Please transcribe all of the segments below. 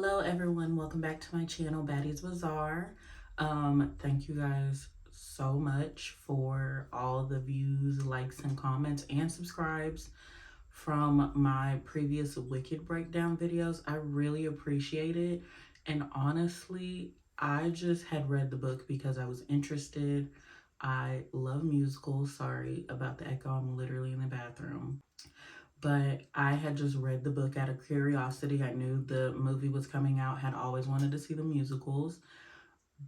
Hello everyone, welcome back to my channel, Baddies Bazaar. Thank you guys so much for all the views, likes, and comments and subscribes from my previous Wicked breakdown videos. I really appreciate it. And honestly, I just had read the book because I was interested. I love musicals. Sorry about the echo, I'm literally in the bathroom. But I had just read the book out of curiosity. I knew the movie was coming out, had always wanted to see the musicals,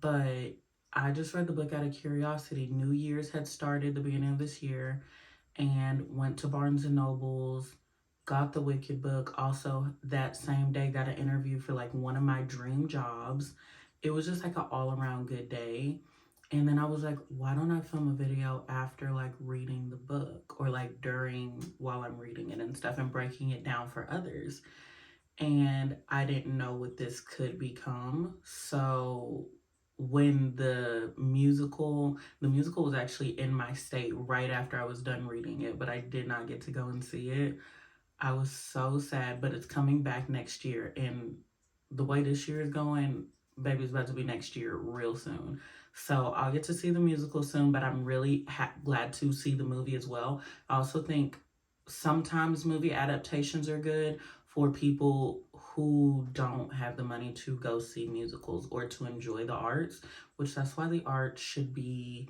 but I just read the book out of curiosity. New Year's had started the beginning of this year and went to Barnes and Nobles, got the Wicked book. Also, that same day, got an interview for like one of my dream jobs. It was just like an all around good day. And then I was like, why don't I film a video after like reading the book or like during while I'm reading it and stuff and breaking it down for others. And I didn't know what this could become. So when the musical was actually in my state right after I was done reading it, but I did not get to go and see it. I was so sad, but it's coming back next year. And the way this year is going, baby's about to be next year real soon. So I'll get to see the musical soon, but I'm really glad to see the movie as well. I also think sometimes movie adaptations are good for people who don't have the money to go see musicals or to enjoy the arts, which that's why the arts should be,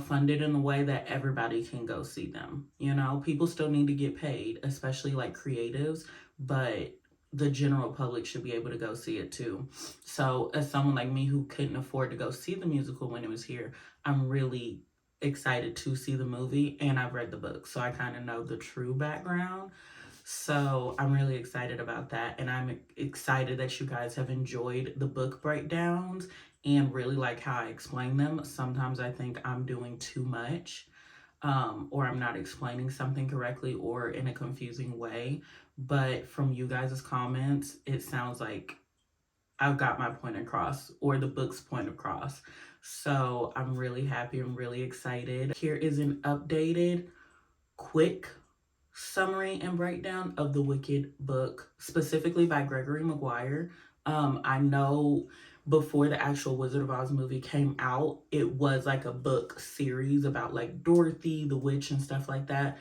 funded in a way that everybody can go see them. People still need to get paid, especially like creatives, but the general public should be able to go see it too. So, as someone like me who couldn't afford to go see the musical when it was here, I'm really excited to see the movie, and I've read the book, so I kind of know the true background. So, I'm really excited about that, and I'm excited that you guys have enjoyed the book breakdowns and really like how I explain them. Sometimes I think I'm doing too much, or I'm not explaining something correctly or in a confusing way. But from you guys' comments, it sounds like I've got my point across or the book's point across. So I'm really happy and really excited. Here is an updated, quick summary and breakdown of the Wicked book, specifically by Gregory McGuire. I know before the actual Wizard of Oz movie came out, it was like a book series about like Dorothy, the witch, and stuff like that.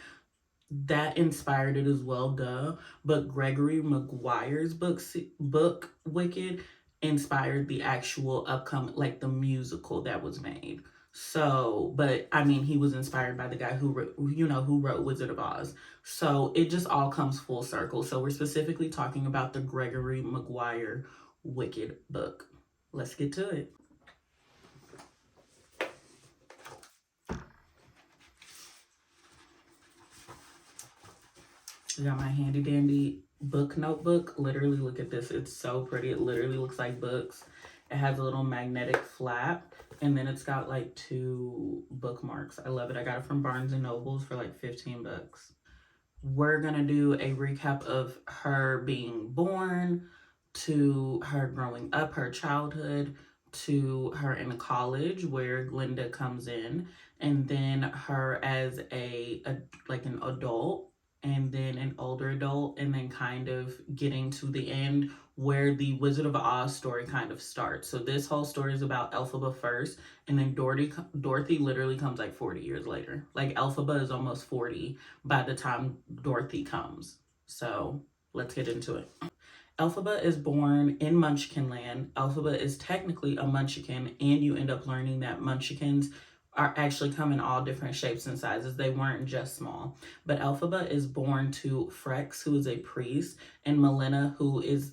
That inspired it as well, duh. But Gregory McGuire's book Wicked inspired the actual upcoming, like the musical that was made. So, but I mean, he was inspired by the guy who wrote Wizard of Oz. So it just all comes full circle. So we're specifically talking about the Gregory McGuire Wicked book. Let's get to it. I got my handy dandy book notebook. Literally, look at this. It's so pretty. It literally looks like books. It has a little magnetic flap, and then it's got like 2 bookmarks. I love it. I got it from Barnes and Nobles for like 15 bucks. We're gonna do a recap of her being born, to her growing up, her childhood, to her in college where Glinda comes in, and then her as a like an adult, and then an older adult, and then kind of getting to the end where the Wizard of Oz story kind of starts. So this whole story is about Elphaba first, and then Dorothy literally comes like 40 years later. Like Elphaba is almost 40 by the time Dorothy comes. So let's get into it. Elphaba is born in Munchkinland. Elphaba is technically a Munchkin, and you end up learning that Munchkins are actually come in all different shapes and sizes. They weren't just small. But Elphaba is born to Frex, who is a priest, and Melina, who is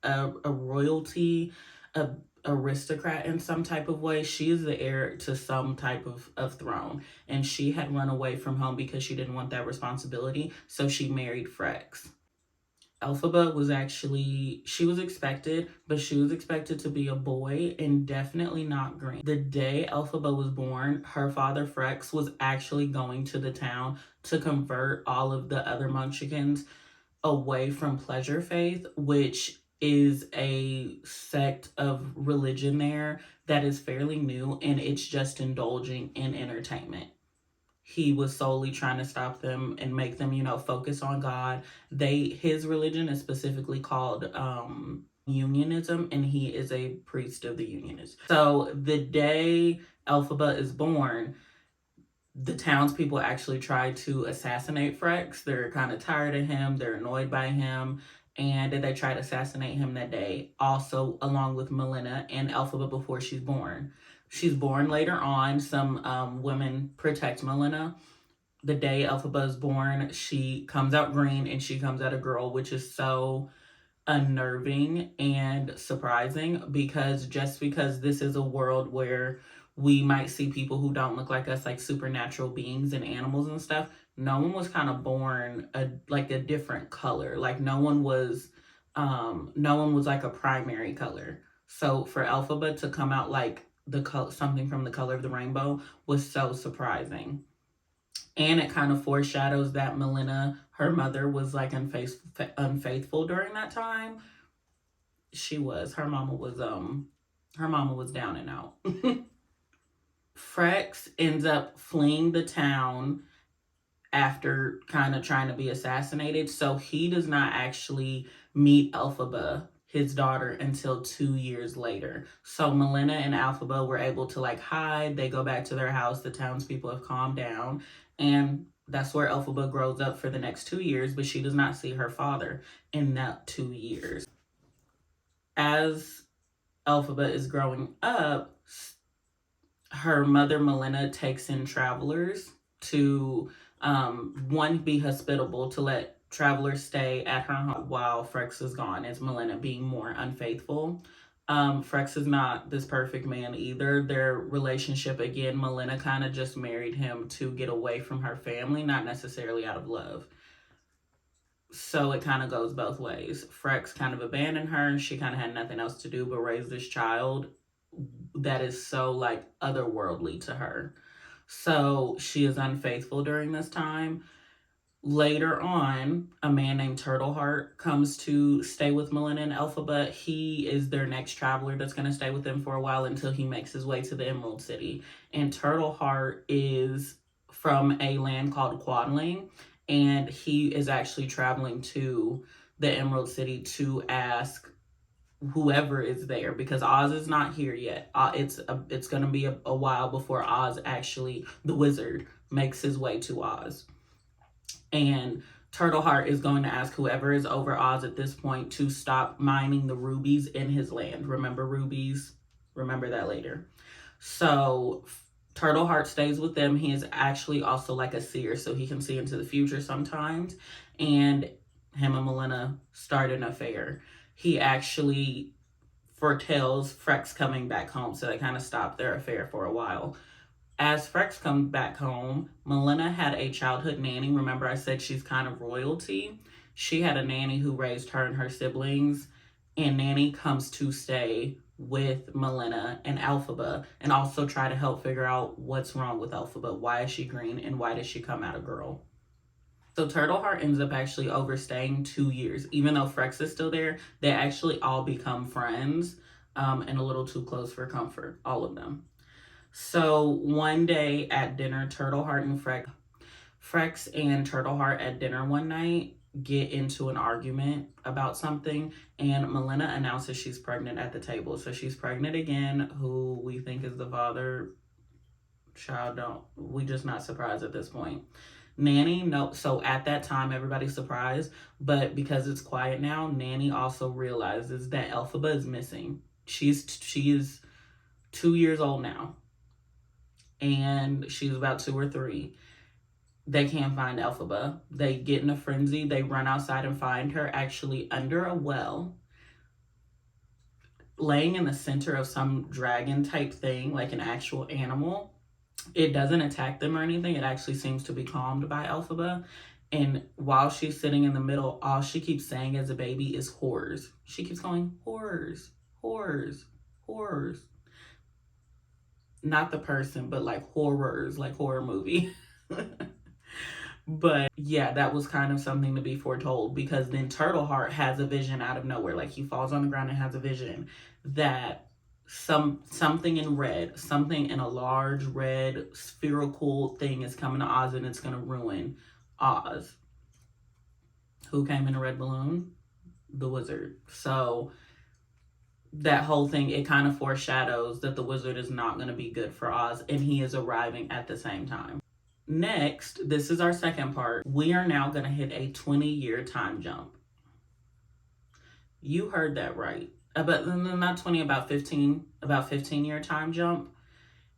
a royalty, a aristocrat in some type of way. She is the heir to some type of throne, and she had run away from home because she didn't want that responsibility, so she married Frex. Elphaba was actually, she was expected, but she was expected to be a boy and definitely not green. The day Elphaba was born, her father Frex was actually going to the town to convert all of the other Munchkins away from pleasure faith, which is a sect of religion there that is fairly new, and it's just indulging in entertainment. he was solely trying to stop them and make them, focus on God. His religion is specifically called unionism, and he is a priest of the unionists. So the day Elphaba is born, the townspeople actually try to assassinate Frex. They're kind of tired of him, they're annoyed by him, and they try to assassinate him that day, also along with Melina and Elphaba before she's born. She's born later on. Some women protect Melina. The day Elphaba is born, she comes out green and she comes out a girl, which is so unnerving and surprising, because this is a world where we might see people who don't look like us, like supernatural beings and animals and stuff. No one was kind of born like a different color. Like no one was like a primary color. So for Elphaba to come out like something from the color of the rainbow was so surprising. And it kind of foreshadows that Melina, her mother, was like unfaithful during that time. She was. Her mama was down and out. Frex ends up fleeing the town after kind of trying to be assassinated. So he does not actually meet Elphaba, his daughter, until 2 years later. So Melina and Elphaba were able to like hide. They go back to their house. The townspeople have calmed down. And that's where Elphaba grows up for the next 2 years, but she does not see her father in that 2 years. As Elphaba is growing up, her mother Melina takes in travelers to be hospitable, to let travelers stay at her home while Frex is gone, as Melina being more unfaithful. Frex is not this perfect man either. Their relationship, again, Melina kind of just married him to get away from her family, not necessarily out of love. So it kind of goes both ways. Frex kind of abandoned her. She kind of had nothing else to do but raise this child that is so like otherworldly to her. So she is unfaithful during this time. Later on, a man named Turtleheart comes to stay with Melina and Elphaba. He is their next traveler that's going to stay with them for a while until he makes his way to the Emerald City. And Turtleheart is from a land called Quadling, and he is actually traveling to the Emerald City to ask whoever is there, because Oz is not here yet. It's going to be a while before Oz actually, the wizard, makes his way to Oz. And Turtleheart is going to ask whoever is over Oz at this point to stop mining the rubies in his land. Remember rubies? Remember that later. So Turtleheart stays with them. He is actually also like a seer, so he can see into the future sometimes. And him and Melina start an affair. He actually foretells Frex coming back home, so they kind of stop their affair for a while. As Frex comes back home, Melina had a childhood nanny. Remember I said she's kind of royalty? She had a nanny who raised her and her siblings, and Nanny comes to stay with Melina and Elphaba and also try to help figure out what's wrong with Elphaba. Why is she green and why does she come out a girl? So Turtleheart ends up actually overstaying 2 years. Even though Frex is still there, they actually all become friends and a little too close for comfort, all of them. So one day at dinner, Turtleheart and Frex and Turtleheart at dinner one night get into an argument about something, and Melina announces she's pregnant at the table. So she's pregnant again. Who we think is the father, we just not surprised at this point. Nanny, no. So at that time, everybody's surprised, but because it's quiet now, Nanny also realizes that Elphaba is missing. She is 2 years old now, and she's about 2 or 3. They can't find Elphaba. They get in a frenzy. They run outside and find her actually under a well, laying in the center of some dragon type thing, like an actual animal. It doesn't attack them or anything. It actually seems to be calmed by Elphaba. And while she's sitting in the middle, all she keeps saying as a baby is horrors. She keeps going, horrors, horrors, horrors. Not the person, but like horrors, like horror movie. But yeah, that was kind of something to be foretold, because then Turtleheart has a vision out of nowhere. Like he falls on the ground and has a vision that something in red, something in a large red spherical thing is coming to Oz, and it's going to ruin Oz. Who came in a red balloon? The wizard. So that whole thing, it kind of foreshadows that the wizard is not going to be good for Oz, and he is arriving at the same time. Next, this is our second part. We are now going to hit a 20-year time jump. You heard that right. But not 20, about 15-year time jump.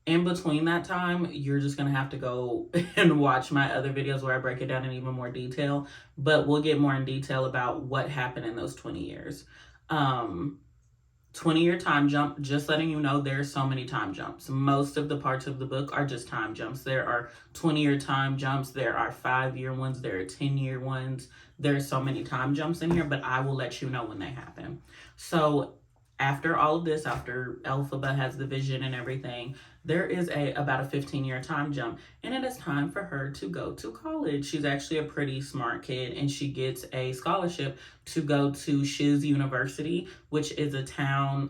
In between that time, you're just going to have to go and watch my other videos where I break it down in even more detail. But we'll get more in detail about what happened in those 20 years. 20-year time jump, just letting you know there's so many time jumps. Most of the parts of the book are just time jumps. There are 20-year time jumps. There are 5-year ones. There are 10-year ones. There's so many time jumps in here, but I will let you know when they happen. So after all of this, after Elphaba has the vision and everything, there is about a 15-year time jump, and it is time for her to go to college. She's actually a pretty smart kid, and she gets a scholarship to go to Shiz University, which is a town,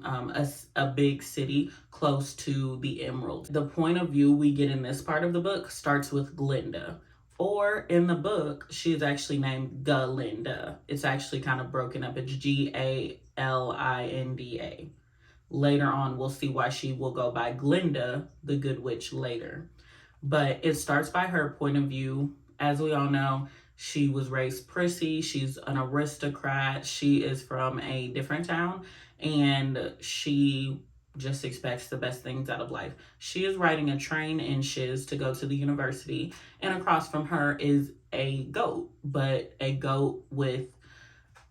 a big city close to the Emerald. The point of view we get in this part of the book starts with Glinda. Or in the book, she's actually named Galinda. It's actually kind of broken up. It's Galinda. Later on, we'll see why she will go by Glinda, the Good Witch, later. But it starts by her point of view. As we all know, she was raised prissy. She's an aristocrat. She is from a different town, and she just expects the best things out of life. She is riding a train in Shiz to go to the university, and across from her is a goat, but a goat with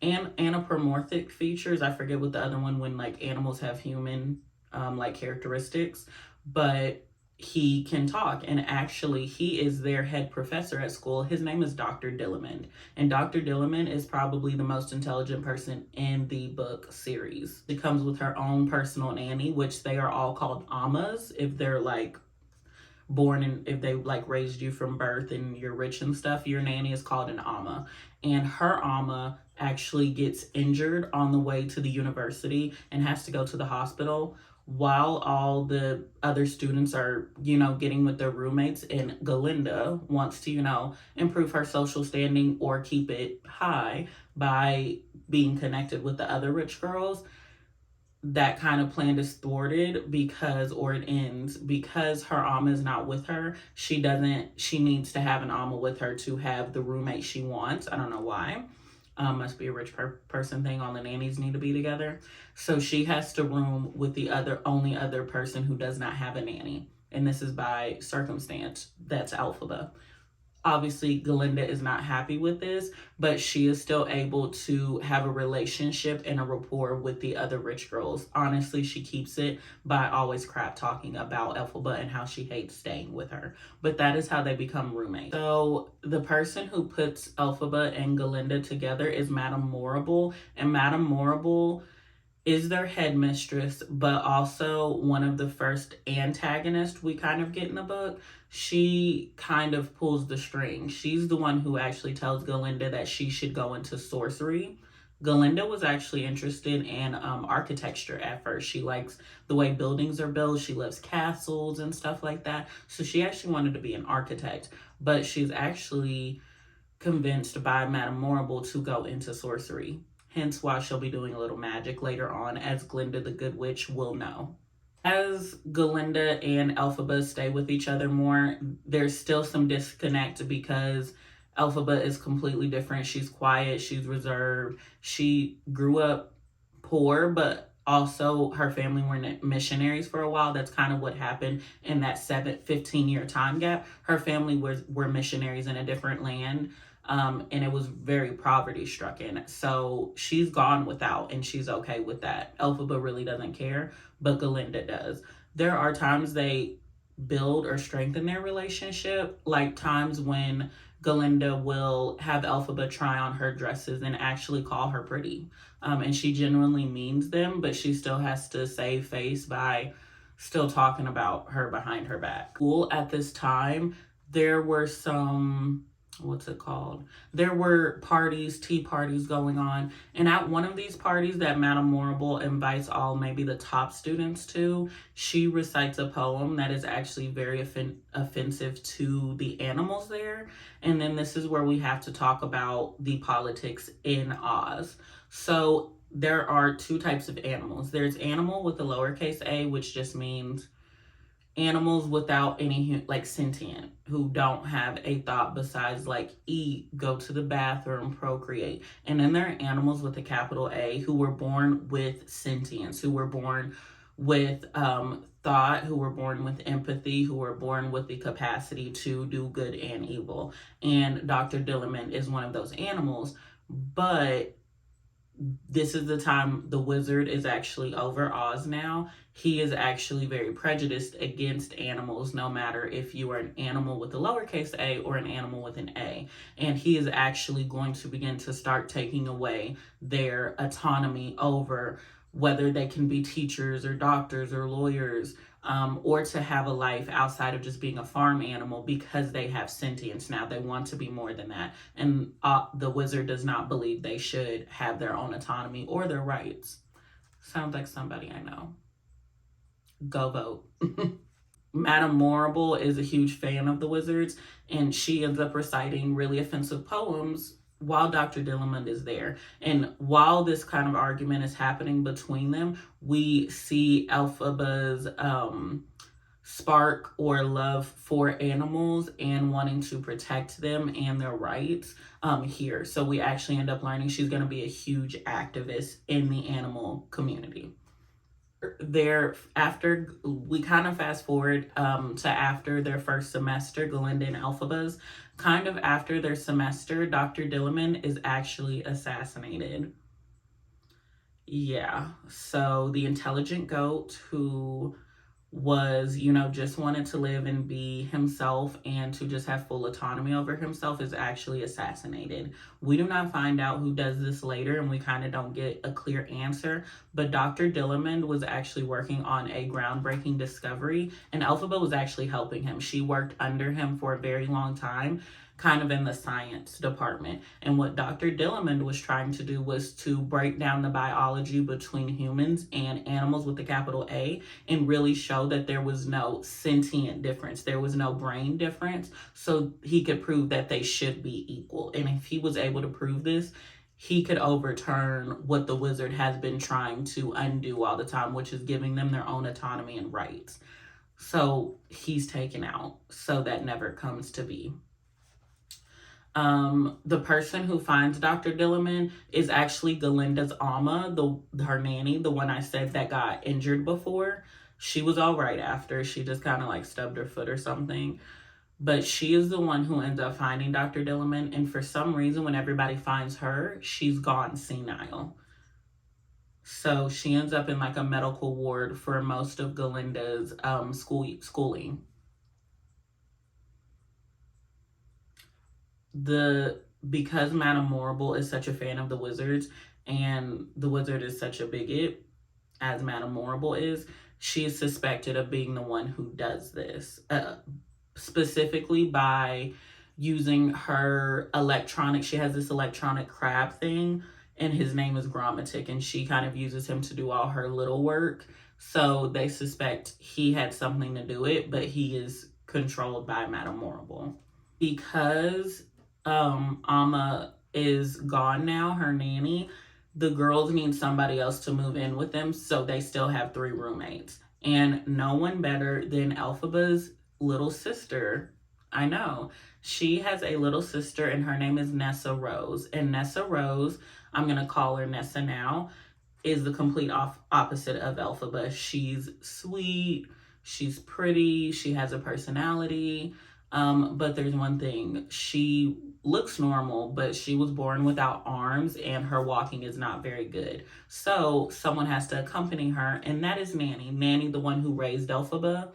anthropomorphic features. I forget what the other one, when like animals have human like characteristics, but he can talk, and actually he is their head professor at school. His name is Dr. Dillamond, and Dr. Dillamond is probably the most intelligent person in the book series. She comes with her own personal nanny, which they are all called Ammas if they're like born and if they like raised you from birth and you're rich and stuff. Your nanny is called an Amma, and her Amma actually gets injured on the way to the university and has to go to the hospital while all the other students are, getting with their roommates, and Galinda wants to, improve her social standing or keep it high by being connected with the other rich girls. That kind of plan is thwarted it ends because her Amma is not with her. She needs to have an Amma with her to have the roommate she wants. I don't know why. Must be a rich person thing. All the nannies need to be together. So she has to room with the only other person who does not have a nanny. And this is by circumstance. That's Elphaba. Obviously, Galinda is not happy with this, but she is still able to have a relationship and a rapport with the other rich girls. Honestly, she keeps it by always crap talking about Elphaba and how she hates staying with her. But that is how they become roommates. So the person who puts Elphaba and Galinda together is Madame Morrible, and Madame Morrible is their headmistress, but also one of the first antagonists we kind of get in the book. She kind of pulls the strings. She's the one who actually tells Galinda that she should go into sorcery. Galinda was actually interested in architecture at first. She likes the way buildings are built. She loves castles and stuff like that. So she actually wanted to be an architect, but she's actually convinced by Madame Morrible to go into sorcery. Hence why she'll be doing a little magic later on, as Glinda the Good Witch will know. As Galinda and Elphaba stay with each other more, there's still some disconnect because Elphaba is completely different. She's quiet, she's reserved. She grew up poor, but also her family were missionaries for a while. That's kind of what happened in that 15-year time gap. Her family were missionaries in a different land. And it was very poverty stricken. So she's gone without, and she's okay with that. Elphaba really doesn't care, but Galinda does. There are times they build or strengthen their relationship, like times when Galinda will have Elphaba try on her dresses and actually call her pretty. And she genuinely means them, but she still has to save face by still talking about her behind her back. At this time, there were some what's it called? There were parties, tea parties going on. And at one of these parties that Madame Morrible invites all maybe the top students to, she recites a poem that is actually very offensive to the animals there. And then this is where we have to talk about the politics in Oz. So there are two types of animals. There's animal with a lowercase a, which just means animals without any like sentient, who don't have a thought besides like eat, go to the bathroom, procreate. And then there are animals with a capital A who were born with sentience, who were born with thought, who were born with empathy, who were born with the capacity to do good and evil. And Dr. Dillerman is one of those animals. But this is the time the wizard is actually over Oz now. He is actually very prejudiced against animals, no matter if you are an animal with a lowercase a or an animal with an A. And he is actually going to begin to start taking away their autonomy over whether they can be teachers or doctors or lawyers, or to have a life outside of just being a farm animal, because they have sentience now. They want to be more than that. And the wizard does not believe they should have their own autonomy or their rights. Sounds like somebody I know. Go vote. Madame Morrible is a huge fan of the wizards, and she ends up reciting really offensive poems while Dr. Dillerman is there. And while this kind of argument is happening between them, we see Elphaba's spark or love for animals and wanting to protect them and their rights here. So we actually end up learning she's going to be a huge activist in the animal community. There, after we kind of fast forward to after their first semester, Glinda and Elphaba's, kind of after their semester, Dr. Dillerman is actually assassinated. Yeah, so the intelligent goat who was, just wanted to live and be himself and to just have full autonomy over himself is actually assassinated. We do not find out who does this later, and we kind of don't get a clear answer, but Dr. Dillerman was actually working on a groundbreaking discovery, and Elphaba was actually helping him. She worked under him for a very long time, kind of in the science department. And what Dr. Dillerman was trying to do was to break down the biology between humans and animals with the capital A, and really show that there was no sentient difference. There was no brain difference. So he could prove that they should be equal. And if he was able to prove this, he could overturn what the wizard has been trying to undo all the time, which is giving them their own autonomy and rights. So he's taken out. So that never comes to be. The person who finds Dr. Dillerman is actually Galinda's Alma, her nanny, the one I said that got injured before. She was all right after. She just kind of like stubbed her foot or something. But she is the one who ends up finding Dr. Dillerman. And for some reason, when everybody finds her, she's gone senile. So she ends up in like a medical ward for most of Galinda's schooling. Because Madame Morrible is such a fan of the wizards, and the wizard is such a bigot, as Madame Morrible is, she is suspected of being the one who does this, specifically by using her electronic. She has this electronic crab thing, and his name is Grammatic, and she kind of uses him to do all her little work. So they suspect he had something to do it, but he is controlled by Madame Morrible. Because Amma is gone now, her nanny, the girls need somebody else to move in with them, so they still have 3 roommates. And no one better than Elphaba's little sister. I know. She has a little sister, and her name is Nessa Rose. And Nessa Rose, I'm going to call her Nessa now, is the complete opposite of Elphaba. She's sweet, she's pretty, she has a personality. But there's one thing. She looks normal, but she was born without arms, and her walking is not very good. So someone has to accompany her, and that is Nanny. Nanny, the one who raised Elphaba.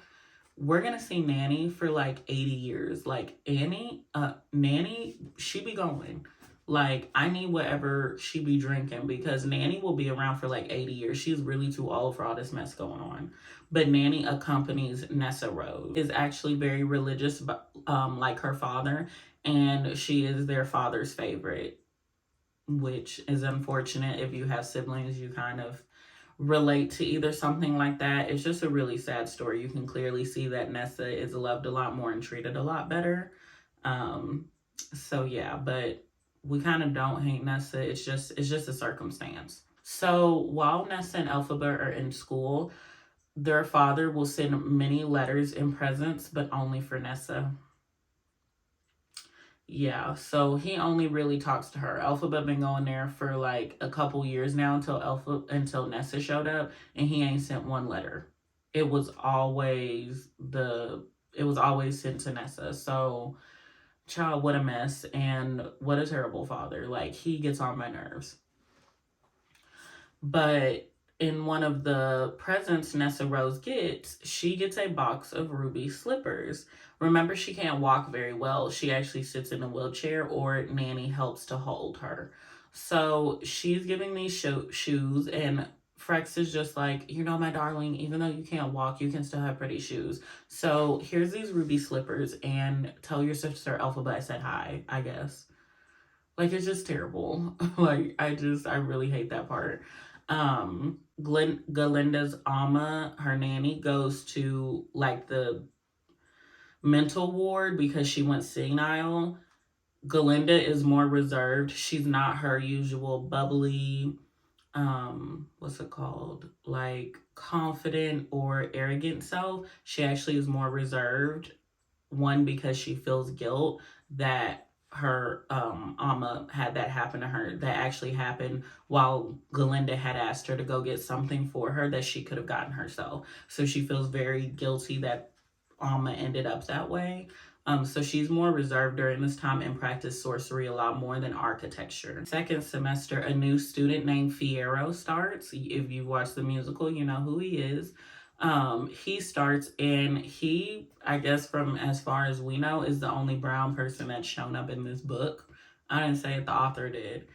We're going to see Nanny for like 80 years. Like Nanny, she be going. Like, I need whatever she be drinking, because Nanny will be around for like 80 years. She's really too old for all this mess going on. But Nanny accompanies Nessa Rose. Is actually very religious, like her father. and she is their father's favorite, which is unfortunate. If you have siblings, you kind of relate to either something like that. It's just a really sad story. You can clearly see that Nessa is loved a lot more and treated a lot better. So yeah, but we kind of don't hate Nessa. It's just a circumstance. So while Nessa and Elphaba are in school, their father will send many letters and presents, but only for Nessa. Yeah, so he only really talks to her. Elphaba been going there for like a couple years now until Nessa showed up, and he ain't sent one letter. It was always sent to Nessa. So, child, what a mess, and what a terrible father. Like, he gets on my nerves. But in one of the presents Nessa Rose gets, she gets a box of ruby slippers. Remember, she can't walk very well. She actually sits in a wheelchair, or Nanny helps to hold her. So she's giving these shoes, and Frex is just like, my darling, even though you can't walk, you can still have pretty shoes. So here's these ruby slippers, and tell your sister Elphaba I said hi, I guess. Like, it's just terrible. Like, I really hate that part. Galinda's Alma, her nanny, goes to like the mental ward because she went senile. Galinda is more reserved. She's not her usual bubbly, what's it called? Like, confident or arrogant self. She actually is more reserved. One, because she feels guilt that her Amma had that happen to her. That actually happened while Galinda had asked her to go get something for her that she could have gotten herself. So she feels very guilty that Amma ended up that way. So she's more reserved during this time and practiced sorcery a lot more than architecture. Second semester, a new student named Fiyero starts. If you've watched the musical, you know who he is. He starts, and he, I guess from as far as we know, is the only brown person that's shown up in this book. I didn't say it, the author did.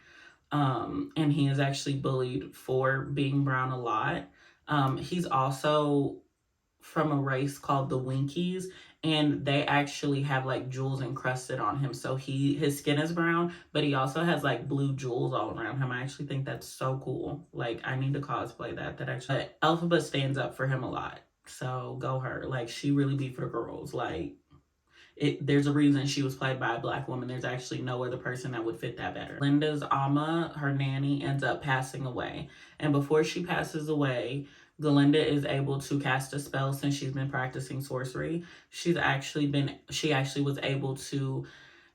And he is actually bullied for being brown a lot. He's also from a race called the Winkies, and they actually have like jewels encrusted on him. So his skin is brown, but he also has like blue jewels all around him. I actually think that's so cool. Like, I need to cosplay that. But Elphaba stands up for him a lot. So go her. Like, she really be for the girls. Like, there's a reason she was played by a Black woman. There's actually no other person that would fit that better. Linda's Amma, her nanny, ends up passing away. And before she passes away, Galinda is able to cast a spell since she's been practicing sorcery. She actually was able to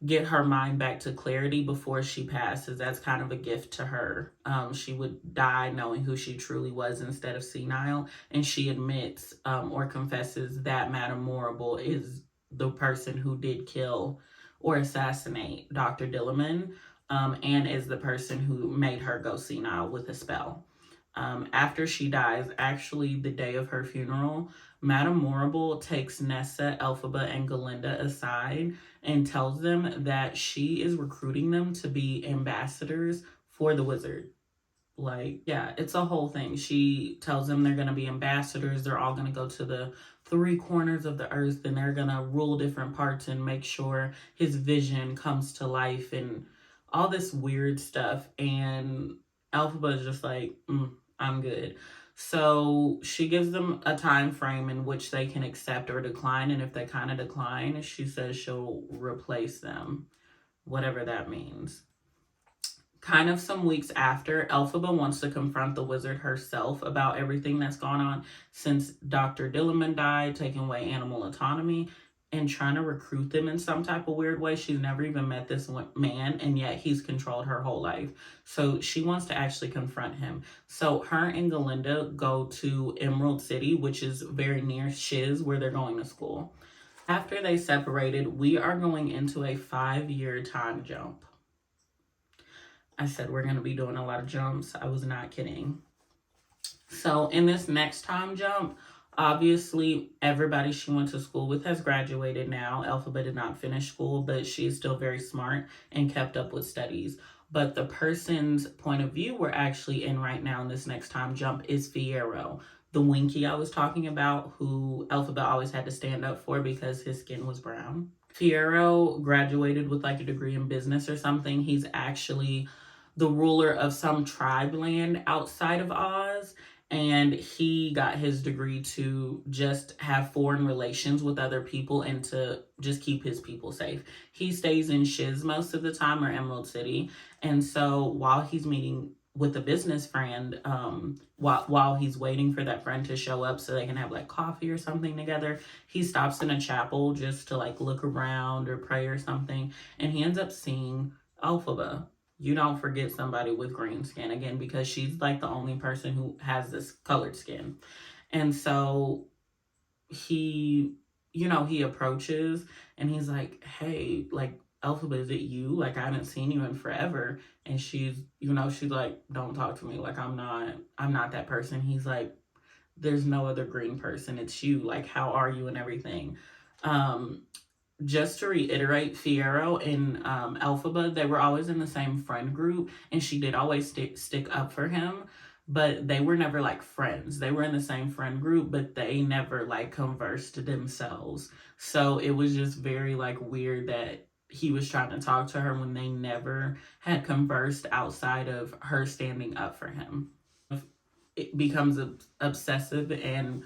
get her mind back to clarity before she passes. That's kind of a gift to her. She would die knowing who she truly was instead of senile. And she admits or confesses that Madame Morrible is the person who did kill or assassinate Dr. Dilliman, and is the person who made her go senile with a spell. After she dies, actually the day of her funeral, Madame Morrible takes Nessa, Elphaba, and Galinda aside and tells them that she is recruiting them to be ambassadors for the wizard. Like, yeah, it's a whole thing. She tells them they're going to be ambassadors. They're all going to go to the 3 corners of the earth, and they're going to rule different parts and make sure his vision comes to life and all this weird stuff. And Elphaba is just like, I'm good. So she gives them a time frame in which they can accept or decline. And if they kind of decline, she says she'll replace them, whatever that means. Kind of some weeks after, Elphaba wants to confront the wizard herself about everything that's gone on since Dr. Dilliman died, taking away animal autonomy, and trying to recruit them in some type of weird way. She's never even met this man, and yet he's controlled her whole life. So she wants to actually confront him. So her and Galinda go to Emerald City, which is very near Shiz, where they're going to school. After they separated, we are going into a 5-year time jump. I said we're going to be doing a lot of jumps. I was not kidding. So in this next time jump, obviously everybody she went to school with has graduated now. Elphaba did not finish school, but she's still very smart and kept up with studies. But the person's point of view we're actually in right now in this next time jump is Fiyero, the Winky I was talking about, who Elphaba always had to stand up for because his skin was brown. Fiyero graduated with like a degree in business or something. He's actually the ruler of some tribe land outside of Oz. And he got his degree to just have foreign relations with other people and to just keep his people safe. He stays in Shiz most of the time, or Emerald City. And so while he's meeting with a business friend, while he's waiting for that friend to show up so they can have like coffee or something together, he stops in a chapel just to like look around or pray or something, and he ends up seeing Elphaba. You don't forget somebody with green skin again, because she's like the only person who has this colored skin. And so he, he approaches and he's like, hey, like, Elphaba, is it you? Like, I haven't seen you in forever. And she's like, don't talk to me. Like, I'm not that person. He's like, there's no other green person. It's you. Like, how are you and everything? Just to reiterate, Fiyero and Elphaba, they were always in the same friend group, and she did always stick up for him, but they were never like friends. They were in the same friend group, but they never like conversed themselves. So it was just very like weird that he was trying to talk to her when they never had conversed outside of her standing up for him. It becomes obsessive and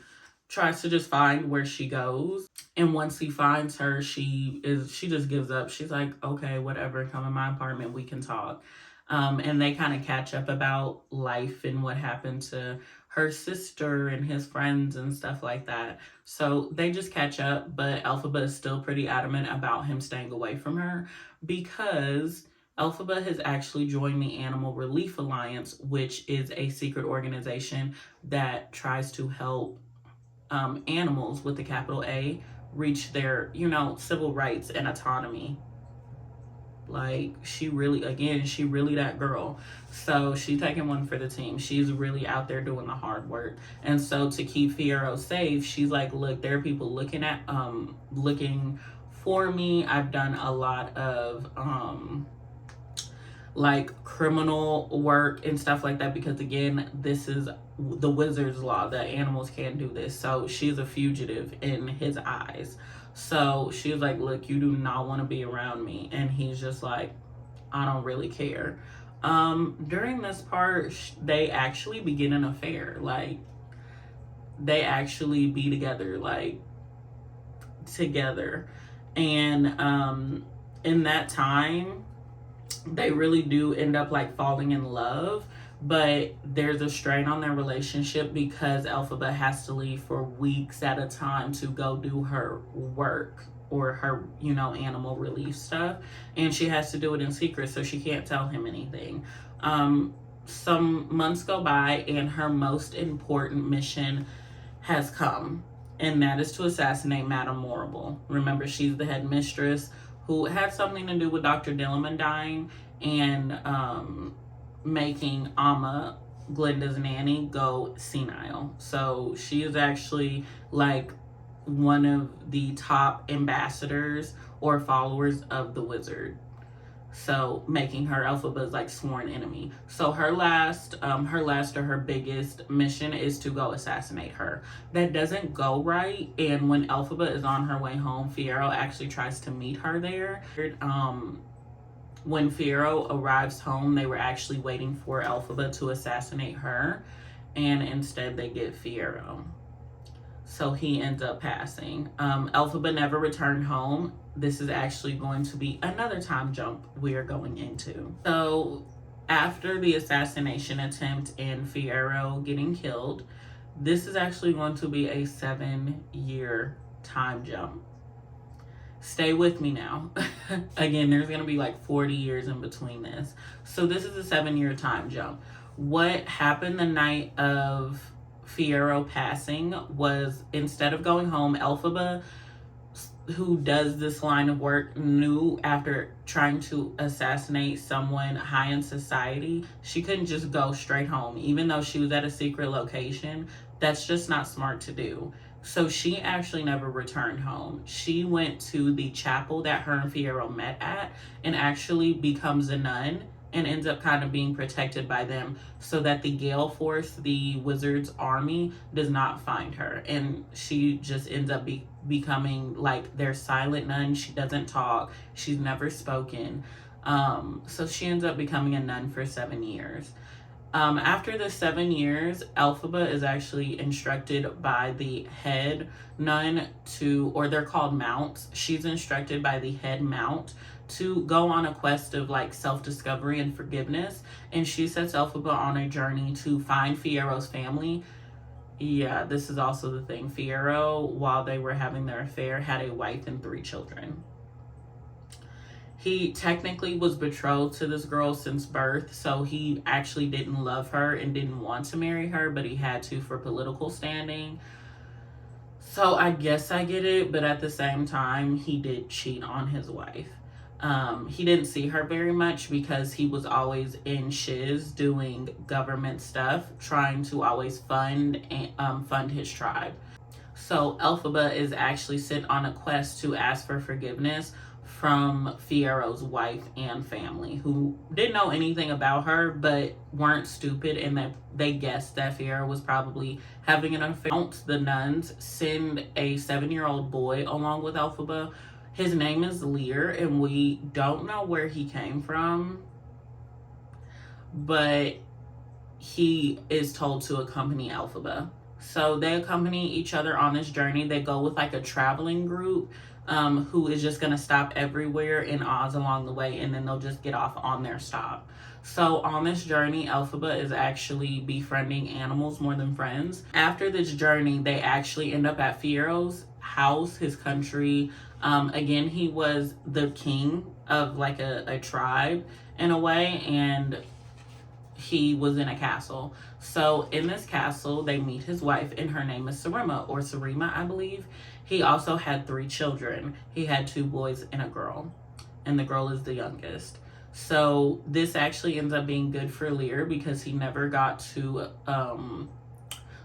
tries to just find where she goes. And once he finds her, she just gives up. She's like, okay, whatever, come in my apartment, we can talk. And they kind of catch up about life and what happened to her sister and his friends and stuff like that. So they just catch up, but Elphaba is still pretty adamant about him staying away from her, because Elphaba has actually joined the Animal Relief Alliance, which is a secret organization that tries to help animals with the capital A reach their, civil rights and autonomy. Like, she really that girl. So she's taking one for the team. She's really out there doing the hard work. And so to keep Fiyero safe, she's like, look, there are people looking for me. I've done a lot of like criminal work and stuff like that, because again, this is the wizard's law that animals can't do this. So she's a fugitive in his eyes. So she was like, look, you do not want to be around me. And he's just like, I don't really care. During this part, they actually begin an affair. Like, they actually be together, and in that time, they really do end up like falling in love, but there's a strain on their relationship because Elphaba has to leave for weeks at a time to go do her work or her, animal relief stuff, and she has to do it in secret, so she can't tell him anything. Some months go by, and her most important mission has come, and that is to assassinate Madame Morrible. Remember, she's the head mistress who had something to do with Dr. Dilliman dying and making Amma, Glinda's nanny, go senile. So she is actually like one of the top ambassadors or followers of the wizard. So making her Elphaba's like sworn enemy. So her biggest mission is to go assassinate her. That doesn't go right, and when Elphaba is on her way home, Fiyero actually tries to meet her there. When Fiyero arrives home, they were actually waiting for Elphaba to assassinate her, and instead they get Fiyero. So he ends up passing. Elphaba never returned home. This is actually going to be another time jump we are going into. So after the assassination attempt and Fiyero getting killed, this is actually going to be a 7-year time jump. Stay with me now. Again, there's going to be like 40 years in between this. So this is a 7-year time jump. What happened the night of Fiyero passing was, instead of going home, Elphaba, who does this line of work, knew after trying to assassinate someone high in society, she couldn't just go straight home. Even though she was at a secret location, that's just not smart to do. So she actually never returned home. She went to the chapel that her and Fiyero met at and actually becomes a nun and ends up kind of being protected by them so that the Gale Force, the wizard's army, does not find her. And she just ends up becoming like their silent nun. She doesn't talk, she's never spoken. So she ends up becoming a nun for 7 years. After the 7 years, Elphaba is actually instructed by the head nun or they're called mounts. She's instructed by the head mount to go on a quest of like self-discovery and forgiveness. And she sets Elphaba on a journey to find Fiero's family. Yeah, this is also the thing. Fiero, while they were having their affair, had a wife and 3 children. He technically was betrothed to this girl since birth, so he actually didn't love her and didn't want to marry her, but he had to for political standing. So I guess I get it, but at the same time, he did cheat on his wife. He didn't see her very much because he was always in shiz doing government stuff, trying to always fund his tribe. So Elphaba is actually sent on a quest to ask for forgiveness from Fiero's wife and family, who didn't know anything about her but weren't stupid, and that they guessed that Fiero was probably having an affair. The nuns send a 7-year-old boy along with Elphaba. His name is Lear, and we don't know where he came from, but he is told to accompany Elphaba. So they accompany each other on this journey. They go with like a traveling group who is just going to stop everywhere in Oz along the way, and then they'll just get off on their stop. So on this journey, Elphaba is actually befriending animals more than friends. After this journey, they actually end up at Fiero's house, his country. Again, he was the king of like a tribe in a way, and he was in a castle. So in this castle, they meet his wife, and her name is Sarima, I believe. He also had 3 children. He had 2 boys and a girl, and the girl is the youngest. So this actually ends up being good for Lear because he never got to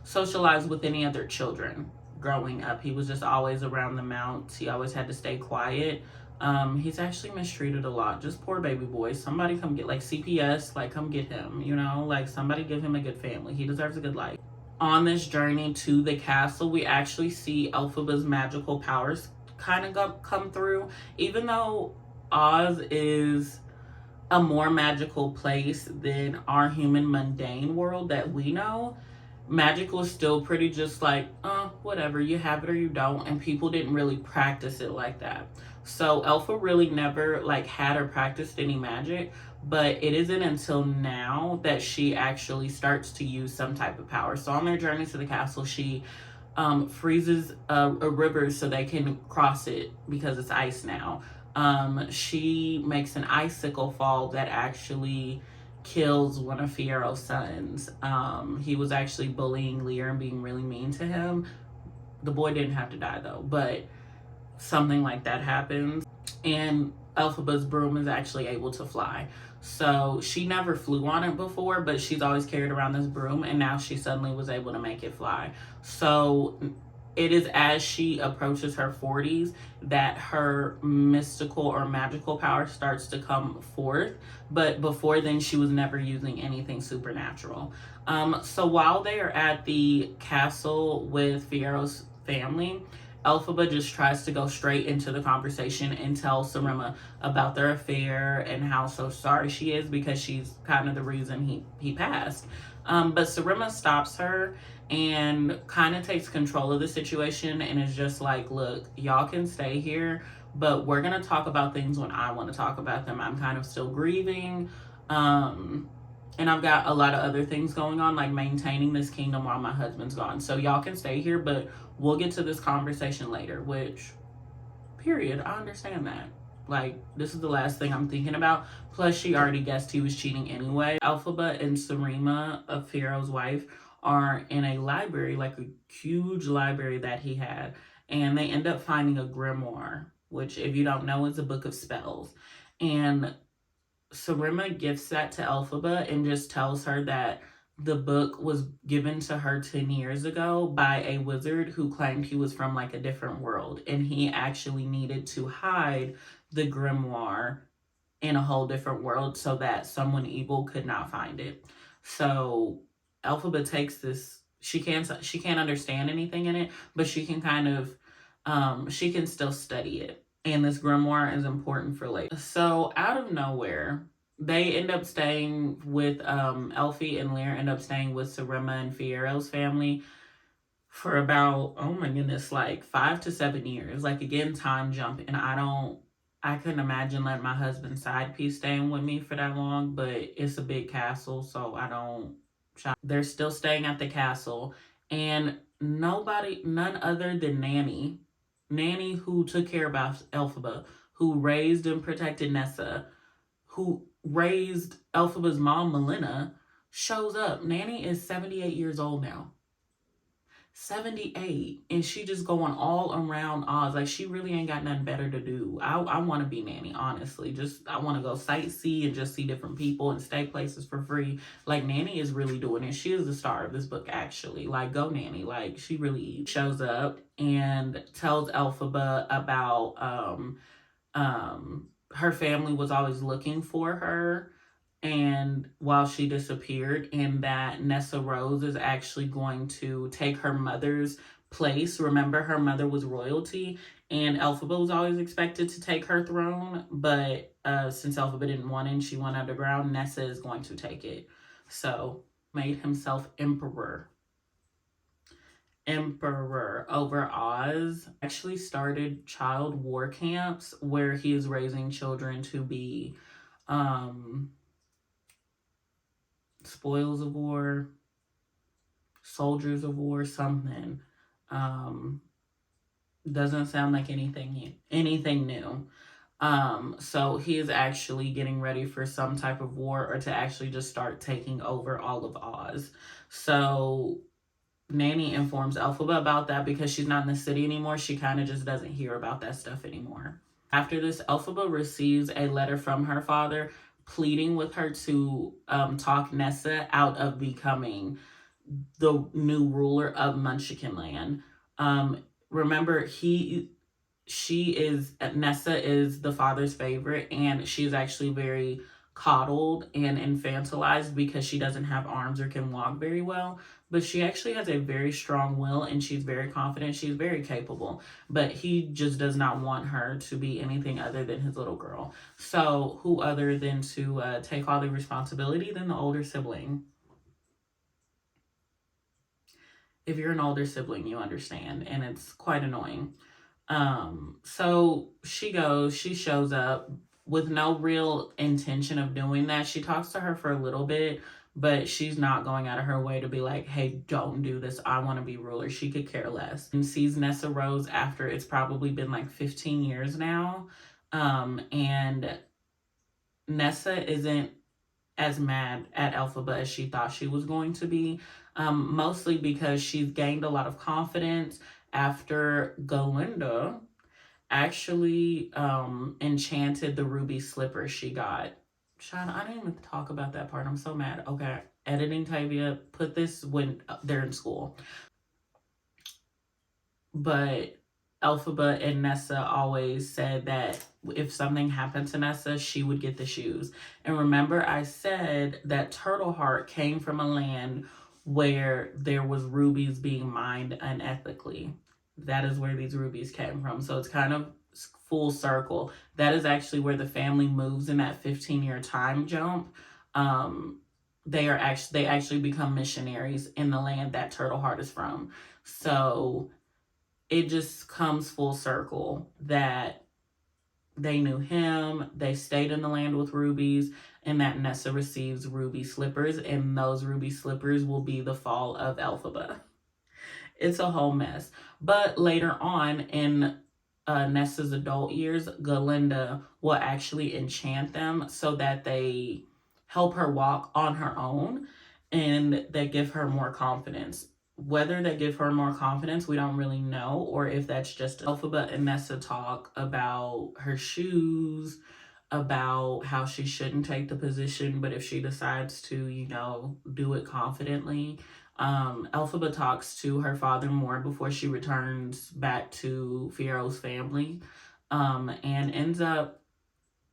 socialize with any other children growing up. He was just always around the mounts. He always had to stay quiet. He's actually mistreated a lot. Just poor baby boy. Somebody come get, like, CPS, like, come get him, you know? Like, somebody give him a good family. He deserves a good life. On this journey to the castle, we actually see Elphaba's magical powers kind of come through. Even though Oz is a more magical place than our human mundane world that we know, magical is still pretty just like, whatever, you have it or you don't, and people didn't really practice it like that. So Elpha really never like had or practiced any magic, but it isn't until now that she actually starts to use some type of power. So on their journey to the castle, she freezes a river so they can cross it because it's ice now. She makes an icicle fall that actually kills one of Fiero's sons. He was actually bullying Lear and being really mean to him. The boy didn't have to die though, but something like that happens. And Elphaba's broom is actually able to fly. So she never flew on it before, but she's always carried around this broom, and now she suddenly was able to make it fly. So it is as she approaches her 40s that her mystical or magical power starts to come forth. But before then, she was never using anything supernatural. So while they are at the castle with Fiero's family, Elphaba just tries to go straight into the conversation and tell Sarima about their affair and how so sorry she is because she's kind of the reason he passed. But Sarima stops her and kind of takes control of the situation and is just like, look, y'all can stay here, but we're going to talk about things when I want to talk about them. I'm kind of still grieving. And I've got a lot of other things going on, like maintaining this kingdom while my husband's gone. So y'all can stay here, but we'll get to this conversation later, which, period, I understand that. Like, this is the last thing I'm thinking about. Plus, she already guessed he was cheating anyway. Elphaba and Sarima, of Fiero's wife, are in a library, like a huge library that he had. And they end up finding a grimoire, which, if you don't know, is a book of spells. And Sarima gifts that to Elphaba and just tells her that the book was given to her 10 years ago by a wizard who claimed he was from like a different world, and he actually needed to hide the grimoire in a whole different world so that someone evil could not find it. So Elphaba takes this. She can't understand anything in it, but she can kind of she can still study it. And this grimoire is important for later. So out of nowhere, they end up staying with Elfie and Lear end up staying with Sarima and Fiero's family for about, oh my goodness, like 5 to 7 years. Like, again, time jump. And I couldn't imagine letting my husband's side piece staying with me for that long, but it's a big castle, so I don't. They're still staying at the castle, and none other than Nanny, who took care of Elphaba, who raised and protected Nessa, who raised Elphaba's mom, Melina, shows up. Nanny is 78 years old now. 78, and she just going all around Oz. Like, she really ain't got nothing better to do. I want to be Nanny, honestly. Just, I want to go sightsee and just see different people and stay places for free. Like, Nanny is really doing it. She is the star of this book, actually. Like, go Nanny. Like, she really shows up and tells Elphaba about her family was always looking for her, and while she disappeared, and that Nessa Rose is actually going to take her mother's place. Remember, her mother was royalty, and Elphaba was always expected to take her throne, but since Elphaba didn't want it and she went underground, Nessa is going to take it. So made himself emperor over Oz. Actually started child war camps where he is raising children to be spoils of war, soldiers of war, something. Doesn't sound like anything new. So he is actually getting ready for some type of war, or to actually just start taking over all of Oz. So Nanny informs Elphaba about that because she's not in the city anymore. She kind of just doesn't hear about that stuff anymore. After this, Elphaba receives a letter from her father pleading with her to talk Nessa out of becoming the new ruler of Munchkinland. Remember, Nessa is the father's favorite, and she's actually very coddled and infantilized because she doesn't have arms or can walk very well. But she actually has a very strong will, and she's very confident. She's very capable, but he just does not want her to be anything other than his little girl. So who other than to take all the responsibility than the older sibling? If you're an older sibling, you understand, and it's quite annoying. So she shows up with no real intention of doing that. She talks to her for a little bit, but she's not going out of her way to be like, hey, don't do this. I want to be ruler. She could care less. And sees Nessa Rose after it's probably been like 15 years now. And Nessa isn't as mad at Elphaba as she thought she was going to be. Mostly because she's gained a lot of confidence after Galinda actually enchanted the ruby slipper she got. Sean, I didn't even talk about that part. I'm so mad. Okay, editing Tavia, put this when they're in school. But Elphaba and Nessa always said that if something happened to Nessa, she would get the shoes. And remember, I said that Turtle Heart came from a land where there was rubies being mined unethically. That is where these rubies came from. So it's kind of full circle. That is actually where the family moves in that 15-year time jump. They actually become missionaries in the land that Turtle Heart is from. So it just comes full circle that they knew him, they stayed in the land with rubies, and that Nessa receives ruby slippers, and those ruby slippers will be the fall of Elphaba. It's a whole mess. But later on in Nessa's adult years, Galinda will actually enchant them so that they help her walk on her own, and they give her more confidence. Whether they give her more confidence, we don't really know, or if that's just Elphaba and Nessa talk about her shoes, about how she shouldn't take the position, but if she decides to, do it confidently. Elphaba talks to her father more before she returns back to Fiero's family, and ends up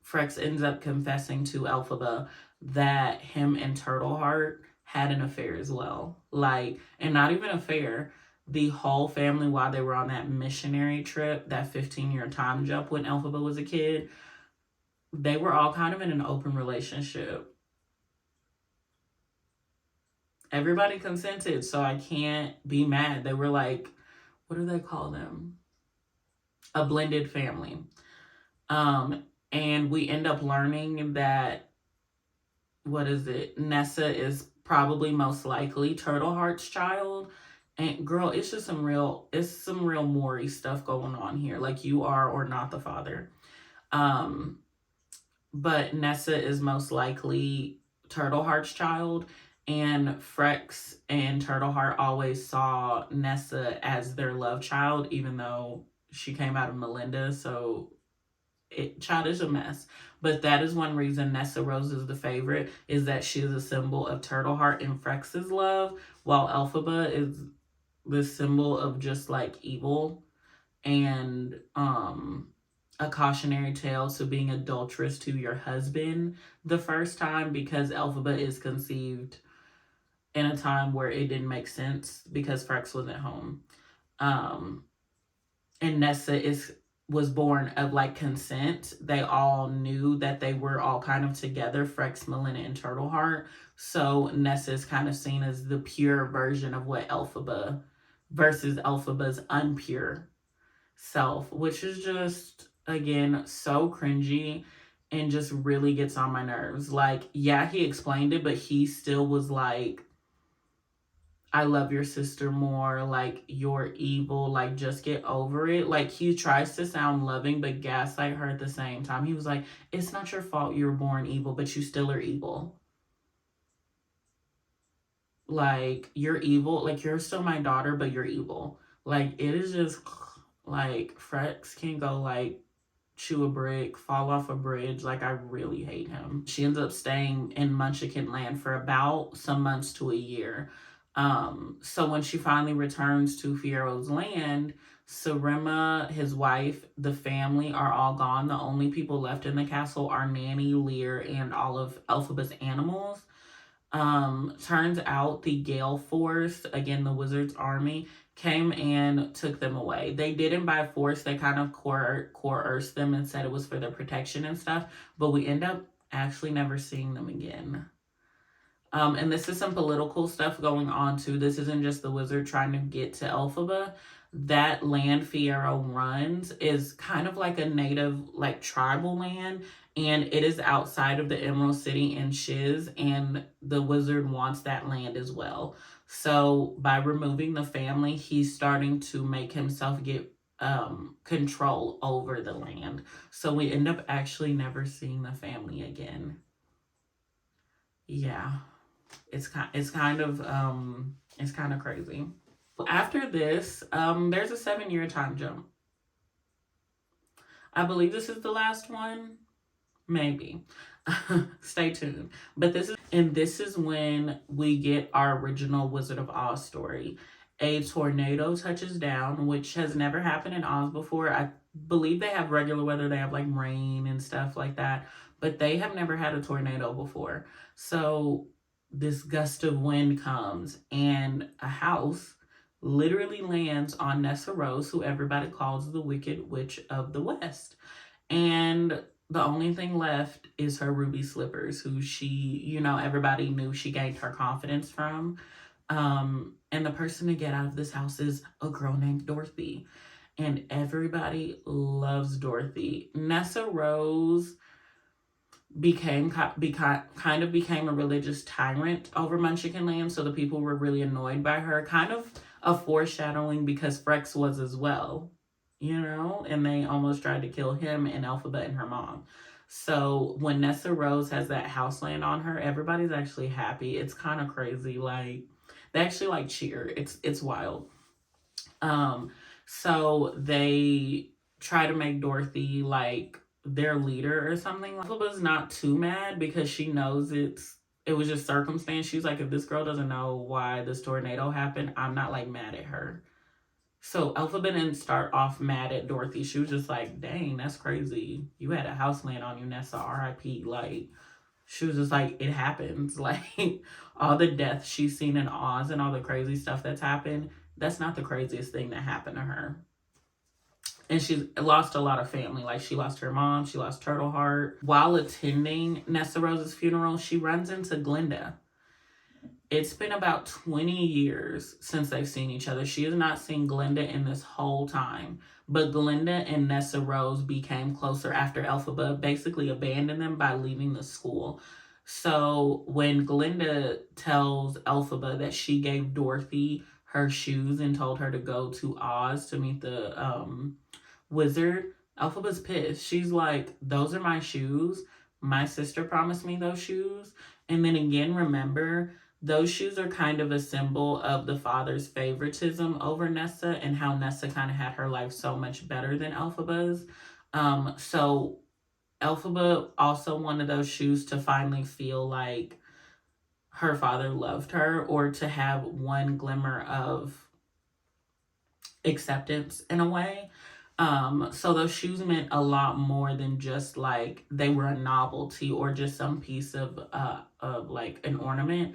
Frex ends up confessing to Elphaba that him and Turtleheart had an affair as well. Like, and not even affair. The whole family, while they were on that missionary trip, that 15-year time jump when Elphaba was a kid, they were all kind of in an open relationship. Everybody consented, so I can't be mad. They were like, what do they call them? A blended family. And we end up learning that, what is it? Nessa is probably most likely Turtleheart's child. And girl, it's just some real Maury stuff going on here. Like, you are or not the father. But Nessa is most likely Turtleheart's child. And Frex and Turtleheart always saw Nessa as their love child, even though she came out of Melinda. So child is a mess. But that is one reason Nessa Rose is the favorite, is that she is a symbol of Turtleheart and Frex's love, while Elphaba is the symbol of just like evil and a cautionary tale to being adulterous to your husband the first time, because Elphaba is conceived in a time where it didn't make sense because Frex wasn't home. And Nessa was born of like consent. They all knew that they were all kind of together, Frex, Melinda, and Turtleheart. So Nessa is kind of seen as the pure version of what Elphaba versus Elphaba's unpure self, which is just, again, so cringy and just really gets on my nerves. Like, yeah, he explained it, but he still was like, I love your sister more, like, you're evil, like, just get over it. Like, he tries to sound loving, but gaslight her at the same time. He was like, it's not your fault you were born evil, but you still are evil. Like, you're evil, like, you're still my daughter, but you're evil. Like, it is just, like, Frex can go, like, chew a brick, fall off a bridge. Like, I really hate him. She ends up staying in Munchkin Land for about some months to a year. So when she finally returns to Fiero's land, Sarima, his wife, the family are all gone. The only people left in the castle are Nanny, Lear, and all of Elphaba's animals. Turns out the Gale Force, again, the Wizard's army, came and took them away. They didn't by force. They kind of coerced them and said it was for their protection and stuff. But we end up actually never seeing them again. And this is some political stuff going on too. This isn't just the wizard trying to get to Elphaba. That land Fiero runs is kind of like a native, like, tribal land, and it is outside of the Emerald City in Shiz, and the wizard wants that land as well. So by removing the family, he's starting to make himself get control over the land. So we end up actually never seeing the family again. Yeah. It's kind of crazy. After this, there's a 7-year time jump. I believe this is the last one. Maybe. Stay tuned. But this is when we get our original Wizard of Oz story. A tornado touches down, which has never happened in Oz before. I believe they have regular weather. They have like rain and stuff like that. But they have never had a tornado before. So this gust of wind comes and a house literally lands on Nessa Rose, who everybody calls the Wicked Witch of the West. And the only thing left is her ruby slippers, who she, everybody knew she gained her confidence from. And the person to get out of this house is a girl named Dorothy. And everybody loves Dorothy. Nessa Rose became a religious tyrant over Munchkin Land, so the people were really annoyed by her. Kind of a foreshadowing, because Frex was as well, and they almost tried to kill him and Elphaba and her mom. So when Nessa Rose has that house land on her, everybody's actually happy. It's kind of crazy. Like, they actually like cheer. It's wild. So they try to make Dorothy like their leader or something. Elphaba's not too mad because she knows it was just circumstance. She's like, if this girl doesn't know why this tornado happened, I'm not like mad at her. So Elphaba didn't start off mad at Dorothy. She was just like, dang, that's crazy. You had a house land on you, Nessa, RIP. Like, she was just like, it happens. Like, all the death she's seen in Oz and all the crazy stuff that's happened, that's not the craziest thing that happened to her. And she lost a lot of family. Like, she lost her mom, she lost Turtle Heart. While attending Nessa Rose's funeral, she runs into Glinda. It's been about 20 years since they've seen each other. She has not seen Glinda in this whole time. But Glinda and Nessa Rose became closer after Elphaba basically abandoned them by leaving the school. So when Glinda tells Elphaba that she gave Dorothy her shoes and told her to go to Oz to meet the wizard, Elphaba's pissed. She's like, those are my shoes. My sister promised me those shoes. And then again, remember, those shoes are kind of a symbol of the father's favoritism over Nessa and how Nessa kind of had her life so much better than Elphaba's. So Elphaba also wanted those shoes to finally feel like her father loved her, or to have one glimmer of acceptance in a way. So those shoes meant a lot more than just like they were a novelty or just some piece of like an ornament.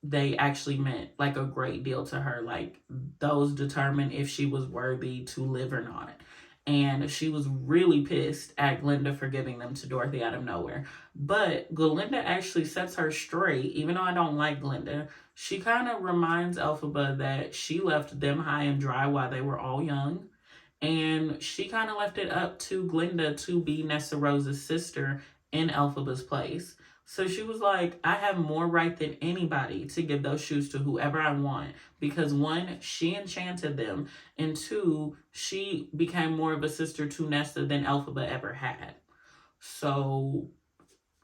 They actually meant like a great deal to her. Like, those determined if she was worthy to live or not. And she was really pissed at Glinda for giving them to Dorothy out of nowhere. But Glinda actually sets her straight. Even though I don't like Glinda, she kind of reminds Elphaba that she left them high and dry while they were all young. And she kind of left it up to Glinda to be Nessa Rose's sister in Elphaba's place. So she was like, I have more right than anybody to give those shoes to whoever I want. Because one, she enchanted them. And two, she became more of a sister to Nessa than Elphaba ever had. So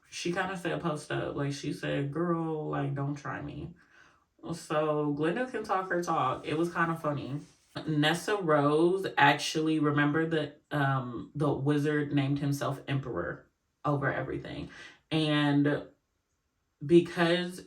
she kind of said post up. Like, she said, girl, like, don't try me. So Glinda can talk her talk. It was kind of funny. Nessa Rose actually, remember that the wizard named himself Emperor over everything. And because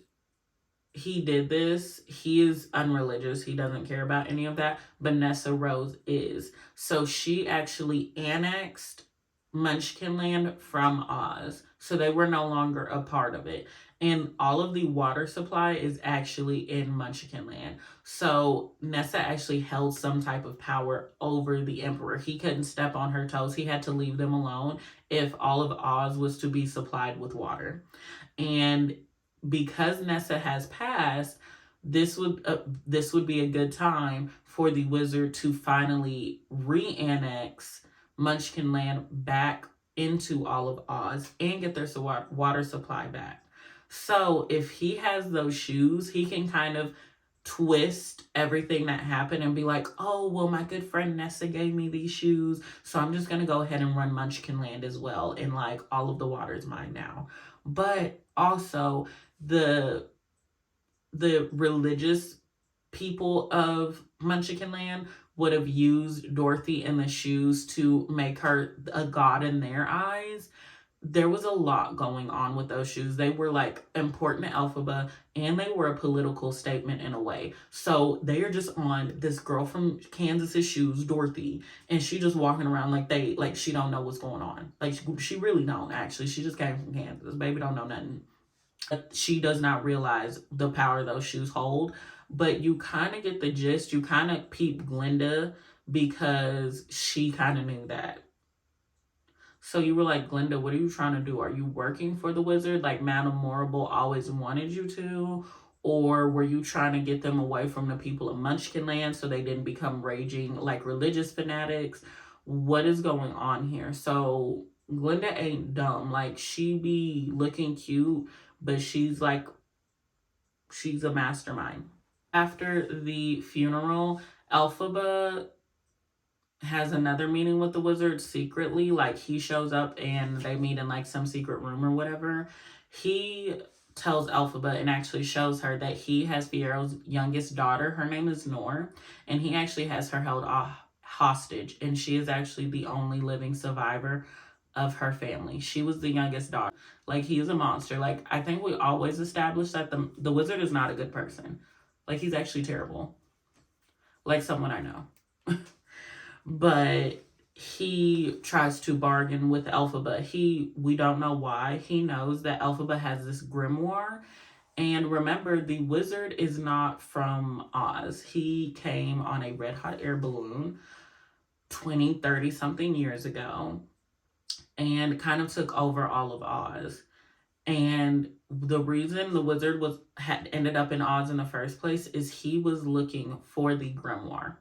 he did this, he is unreligious. He doesn't care about any of that. But Nessa Rose is. So she actually annexed Munchkinland from Oz. So they were no longer a part of it. And all of the water supply is actually in Munchkinland. So Nessa actually held some type of power over the Emperor. He couldn't step on her toes. He had to leave them alone if all of Oz was to be supplied with water. And because Nessa has passed, this would be a good time for the wizard to finally re-annex Munchkinland back into all of Oz and get their water supply back. So if he has those shoes, he can kind of twist everything that happened and be like, oh, well, my good friend Nessa gave me these shoes, so I'm just going to go ahead and run Munchkinland as well. And like, all of the water is mine now. But also, the religious people of Munchkinland would have used Dorothy and the shoes to make her a god in their eyes. There was a lot going on with those shoes. They were like important to Elphaba, and they were a political statement in a way. So they are just on this girl from Kansas's shoes, Dorothy, and she just walking around like she don't know what's going on. Like, she really don't actually. She just came from Kansas. Baby don't know nothing. She does not realize the power those shoes hold. But you kind of get the gist. You kind of peep Glinda because she kind of knew that. So you were like, Glinda, what are you trying to do? Are you working for the wizard like Madame Morrible always wanted you to? Or were you trying to get them away from the people of Munchkinland so they didn't become raging like religious fanatics? What is going on here? So Glinda ain't dumb. Like, she be looking cute, but she's a mastermind. After the funeral, Elphaba has another meeting with the wizard secretly. Like, he shows up and they meet in like some secret room or whatever. He tells Elphaba and actually shows her that he has Fiero's youngest daughter. Her name is Nor, and he actually has her held hostage, and she is actually the only living survivor of her family. She was the youngest daughter. Like, he is a monster. Like, I think we always established that the wizard is not a good person. Like, he's actually terrible. Like someone I know. But he tries to bargain with Elphaba. We don't know why. He knows that Elphaba has this grimoire. And remember, the wizard is not from Oz. He came on a red hot air balloon 20, 30 something years ago and kind of took over all of Oz. And the reason the wizard had ended up in Oz in the first place is he was looking for the grimoire.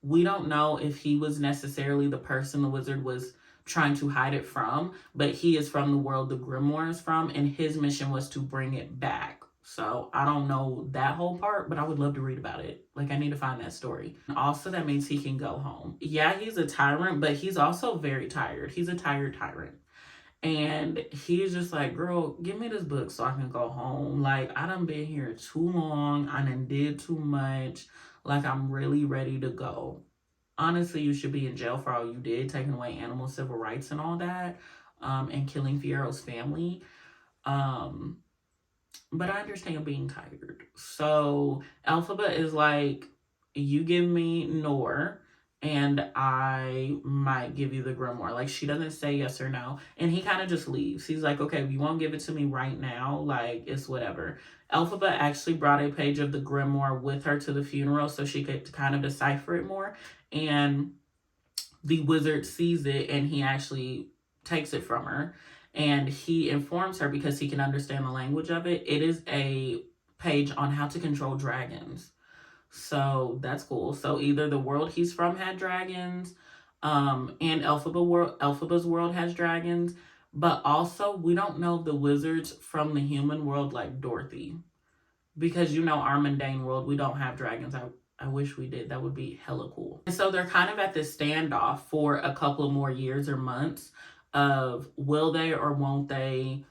We don't know if he was necessarily the person the wizard was trying to hide it from, but he is from the world the grimoire is from, and his mission was to bring it back. So I don't know that whole part, but I would love to read about it. Like, I need to find that story. Also, that means he can go home. Yeah, he's a tyrant, but he's also very tired. He's a tired tyrant. And he's just like, girl, give me this book so I can go home. Like, I done been here too long. I done did too much. Like, I'm really ready to go. Honestly, you should be in jail for all you did, taking away animal civil rights and all that, and killing Fiero's family. But I understand being tired. So Elphaba is like, you give me Noor, and I might give you the grimoire. Like, she doesn't say yes or no. And he kind of just leaves. He's like, okay, if you won't give it to me right now, like, it's whatever. Elphaba actually brought a page of the grimoire with her to the funeral so she could kind of decipher it more. And the wizard sees it, and he actually takes it from her. And he informs her, because he can understand the language of it. It is a page on how to control dragons. So that's cool. So either the world he's from had dragons, and Elphaba's world has dragons, but also we don't know the wizards from the human world like Dorothy, because our mundane world, we don't have dragons. I wish we did. That would be hella cool. And so they're kind of at this standoff for a couple more years or months of, will they or won't they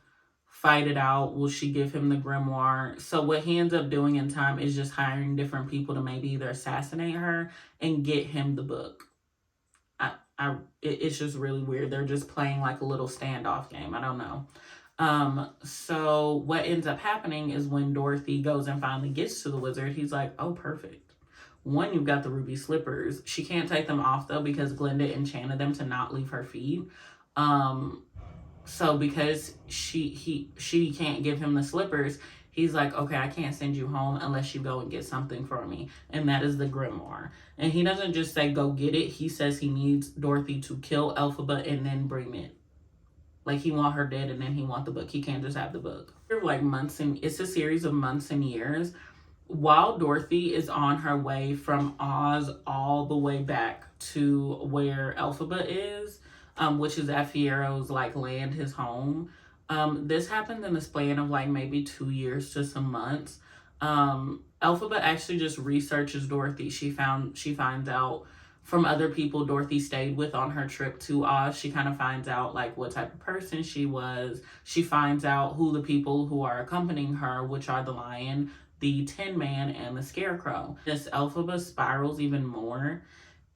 fight it out? Will she give him the grimoire? So what he ends up doing in time is just hiring different people to maybe either assassinate her and get him the book. It's just really weird. They're just playing like a little standoff game. I don't know. So what ends up happening is when Dorothy goes and finally gets to the wizard, he's like, oh, perfect. One, you've got the ruby slippers. She can't take them off though, because Glinda enchanted them to not leave her feet. So because she can't give him the slippers, he's like, okay, I can't send you home unless you go and get something for me. And that is the grimoire. And he doesn't just say, go get it. He says he needs Dorothy to kill Elphaba and then bring it. Like, he want her dead and then he want the book. He can't just have the book. Like it's a series of months and years. While Dorothy is on her way from Oz all the way back to where Elphaba is, which is at Fiero's like land, his home. This happened in the span of like maybe 2 years to some months. Elphaba actually just researches Dorothy. She finds out from other people Dorothy stayed with on her trip to Oz. She kind of finds out like what type of person she was. She finds out who the people who are accompanying her, which are the Lion, the Tin Man, and the Scarecrow. This Elphaba spirals even more.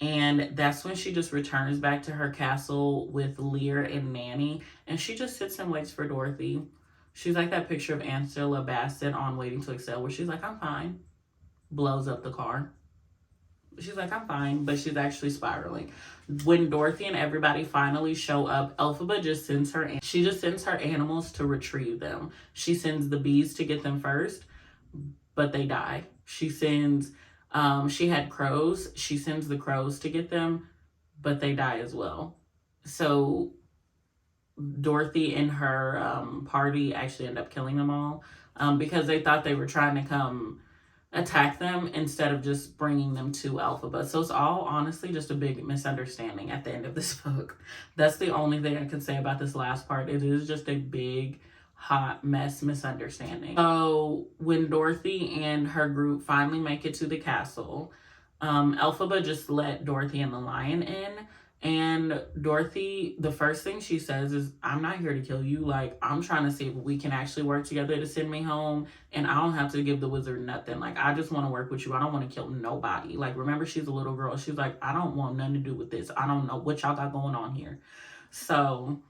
And that's when she just returns back to her castle with Lear and Nanny. And she just sits and waits for Dorothy. She's like that picture of Angela Bassett on Waiting to Exhale, where she's like, I'm fine. Blows up the car. She's like, I'm fine. But she's actually spiraling. When Dorothy and everybody finally show up, Elphaba just sends her animals to retrieve them. She sends the bees to get them first, but they die. She had crows. She sends the crows to get them, but they die as well. So Dorothy and her party actually end up killing them all, because they thought they were trying to come attack them instead of just bringing them to Elphaba. So it's all honestly just a big misunderstanding at the end of this book. That's the only thing I can say about this last part. It is just a big hot mess misunderstanding. So when Dorothy and her group finally make it to the castle, Elphaba just let Dorothy and the Lion in. And Dorothy, the first thing she says is, I'm not here to kill you. Like, I'm trying to see if we can actually work together to send me home. And I don't have to give the wizard nothing. Like, I just want to work with you. I don't want to kill nobody. Like, remember, she's a little girl. She's like, I don't want nothing to do with this. I don't know what y'all got going on here. So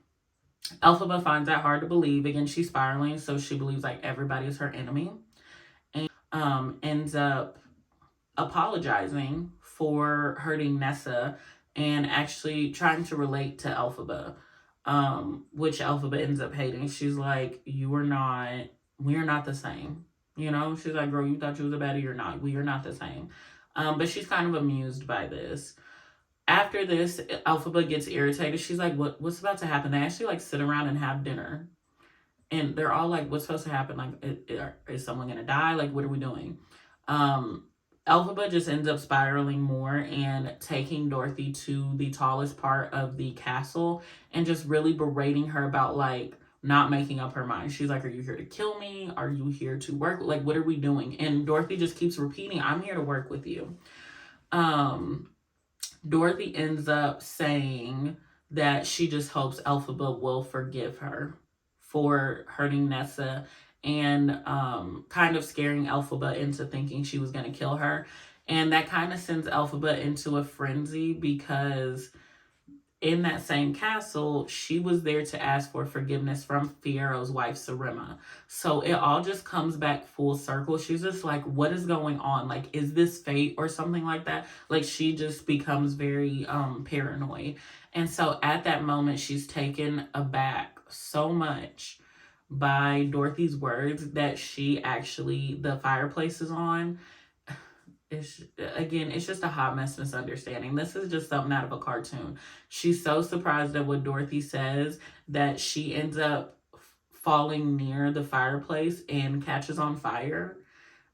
Elphaba finds that hard to believe. Again, she's spiraling. So she believes like everybody is her enemy. And ends up apologizing for hurting Nessa and actually trying to relate to Elphaba, which Elphaba ends up hating. She's like, we are not the same. You know, she's like, girl, you thought you was a baddie, you're not. We are not the same. But she's kind of amused by this. After this, Elphaba gets irritated. She's like, what's about to happen? They actually like sit around and have dinner. And they're all like, what's supposed to happen? Like, is someone going to die? Like, what are we doing? Elphaba just ends up spiraling more and taking Dorothy to the tallest part of the castle and just really berating her about, like, not making up her mind. She's like, are you here to kill me? Are you here to work? Like, what are we doing? And Dorothy just keeps repeating, I'm here to work with you. Dorothy ends up saying that she just hopes Elphaba will forgive her for hurting Nessa and kind of scaring Elphaba into thinking she was going to kill her. And that kind of sends Elphaba into a frenzy because in that same castle, she was there to ask for forgiveness from Fiero's wife, Sarima. So it all just comes back full circle. She's just like, what is going on? Like, is this fate or something like that? Like, she just becomes very paranoid. And so at that moment, she's taken aback so much by Dorothy's words that the fireplace is on. It's just a hot mess misunderstanding. This is just something out of a cartoon. She's so surprised at what Dorothy says that she ends up falling near the fireplace and catches on fire.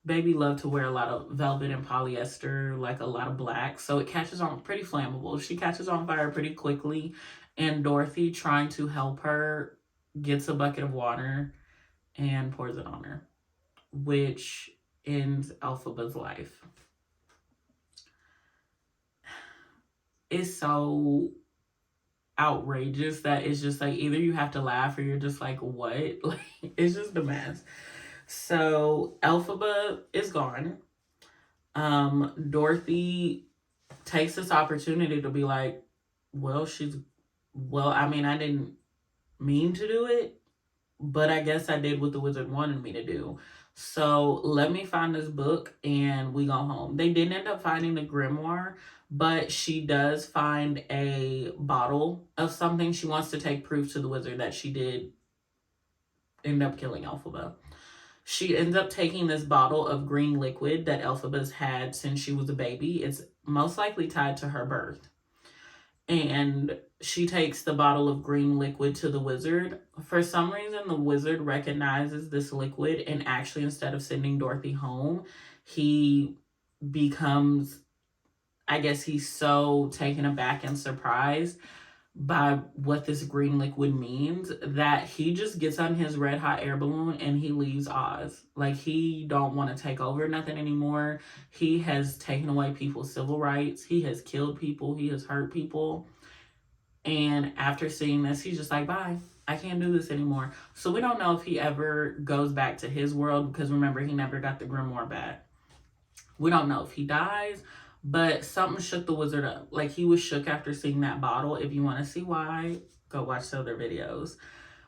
Baby loved to wear a lot of velvet and polyester, like a lot of black. So it catches on pretty flammable. She catches on fire pretty quickly. And Dorothy, trying to help her, gets a bucket of water and pours it on her, which ends Elphaba's life. It's so outrageous that it's just like either you have to laugh or you're just like, what? Like, it's just a mess. So Elphaba is gone. Dorothy takes this opportunity to be like, I mean, I didn't mean to do it, but I guess I did what the wizard wanted me to do. So let me find this book and we go home. They didn't end up finding the grimoire, but she does find a bottle of something. She wants to take proof to the wizard that she did end up killing Elphaba. She ends up taking this bottle of green liquid that Elphaba's had since she was a baby. It's most likely tied to her birth. And she takes the bottle of green liquid to the wizard. For some reason, the wizard recognizes this liquid and actually, instead of sending Dorothy home, he becomes, I guess he's so taken aback and surprised by what this green liquid means that he just gets on his red hot air balloon and he leaves Oz. Like, he don't want to take over nothing anymore. He has taken away people's civil rights. He has killed people. He has hurt people. And after seeing this, he's just like, bye. I can't do this anymore. So we don't know if he ever goes back to his world because remember, he never got the grimoire back. We don't know if he dies. But something shook the wizard up. Like, he was shook after seeing that bottle. If you want to see why, go watch the other videos.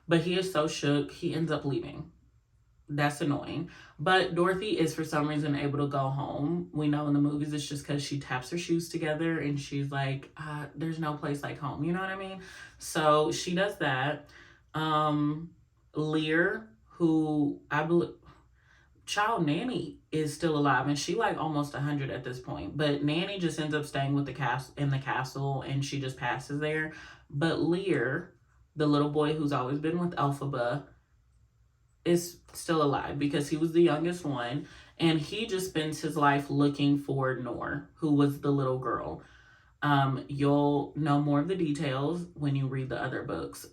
But he is so shook, he ends up leaving. That's annoying. But Dorothy is, for some reason, able to go home. We know in the movies it's just because she taps her shoes together and she's like, there's no place like home. You know what I mean? So she does that. Lear, who I believe... Child Nanny is still alive and she like almost 100 at this point, but Nanny just ends up staying with the castle and she just passes there. But Lear, the little boy who's always been with Elphaba, is still alive because he was the youngest one and he just spends his life looking for Noor, who was the little girl. You'll know more of the details when you read the other books,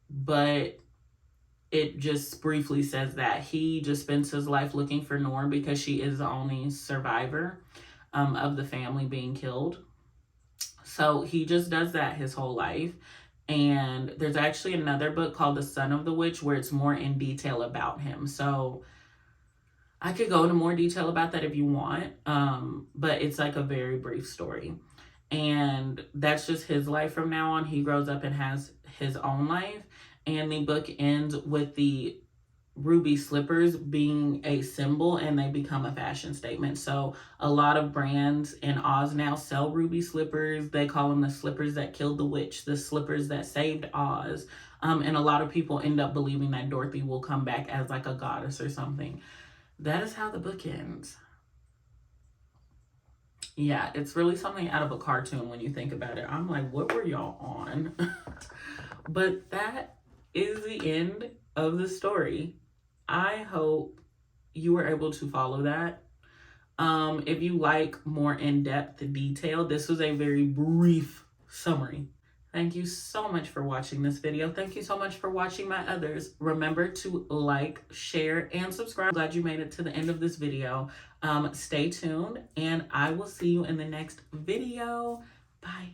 but it just briefly says that he just spends his life looking for Noor because she is the only survivor of the family being killed. So he just does that his whole life. And there's actually another book called The Son of the Witch where it's more in detail about him. So I could go into more detail about that if you want, but it's like a very brief story. And that's just his life from now on. He grows up and has his own life. And the book ends with the ruby slippers being a symbol, and they become a fashion statement. So a lot of brands in Oz now sell ruby slippers. They call them the slippers that killed the witch, the slippers that saved Oz. And a lot of people end up believing that Dorothy will come back as like a goddess or something. That is how the book ends. Yeah, it's really something out of a cartoon when you think about it. I'm like, what were y'all on? But that is the end of the story. I hope you were able to follow that. If you like more in-depth detail, this was a very brief summary. Thank you so much for watching this video. Thank you so much for watching my others. Remember to like, share, and subscribe. I'm glad you made it to the end of this video. Stay tuned, and I will see you in the next video. Bye.